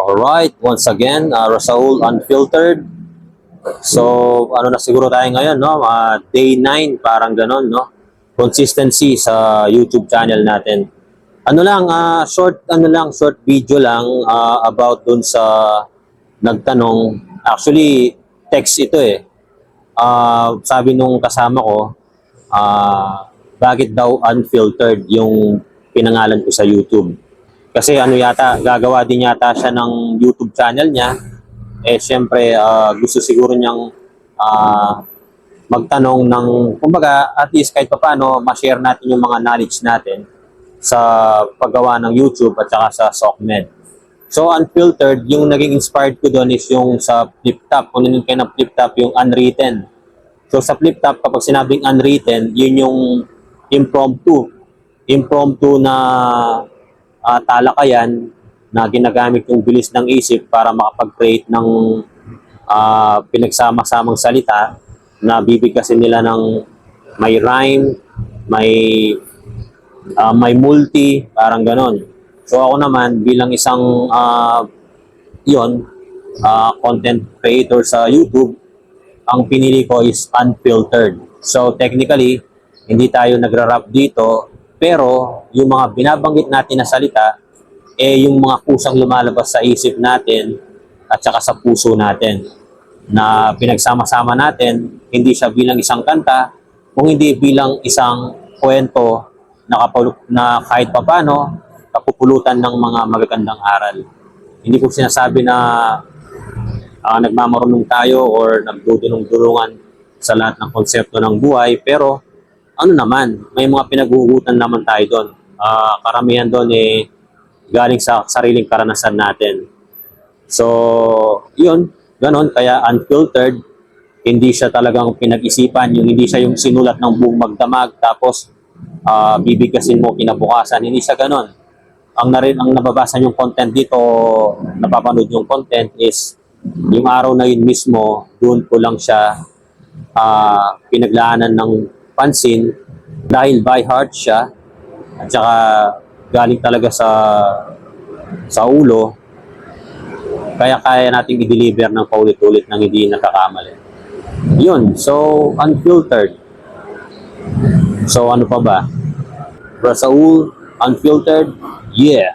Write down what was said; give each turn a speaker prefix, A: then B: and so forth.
A: Alright, once again, Rasaul Unfiltered. So, ano na siguro tayo ngayon, no? Day 9, parang ganon, no? Consistency sa YouTube channel natin. Ano lang, short video lang about dun sa nagtanong. Actually, text ito eh. Sabi nung kasama ko, bakit daw unfiltered yung pinangalan ko sa YouTube? Kasi ano yata, gagawa din yata siya ng YouTube channel niya. Eh syempre, gusto siguro niyang magtanong ng, kumbaga, at least kahit paano, ma-share natin yung mga knowledge natin sa paggawa ng YouTube at saka sa SOCMED. So, unfiltered, yung naging inspired ko doon is yung sa flip top. Kung nandun kayo ng flip top, yung unwritten. So, sa flip top, kapag sinabing unwritten, yun yung impromptu. Impromptu na talakayan na ginagamit yung bilis ng isip para makapag-create ng pinagsama-samang salita na bibigkasin nila ng may rhyme, may multi, parang ganon. So ako naman bilang isang content creator sa YouTube, ang pinili ko is unfiltered. So technically, hindi tayo nagra-rap dito, pero yung mga binabanggit natin na salita, yung mga kusang lumalabas sa isip natin at saka sa puso natin na pinagsama-sama natin, hindi siya bilang isang kanta, kung hindi bilang isang kwento na kahit papano kapupulutan ng mga magagandang aral. Hindi ko sinasabi na nagmamarunong tayo or nagdudulong-dulungan sa lahat ng konsepto ng buhay, pero ano naman, may mga pinaghuhugutan naman tayo doon. Karamihan doon galing sa sariling karanasan natin. So, yun, ganon, kaya unfiltered, hindi siya talagang pinag-isipan, hindi siya yung sinulat ng buong magdamag, tapos bibigkasin mo kinabukasan, hindi siya ganon. Ang nababasa yung content dito, napapanood yung content is, yung araw na yun mismo, doon ko lang siya pinaglaanan ng pansin dahil by heart siya at saka galing talaga sa ulo, kaya kaya nating i-deliver ng paulit-ulit nang hindi nakakamali. Yun, so unfiltered. So ano pa ba? Rasaul Unfiltered, yeah!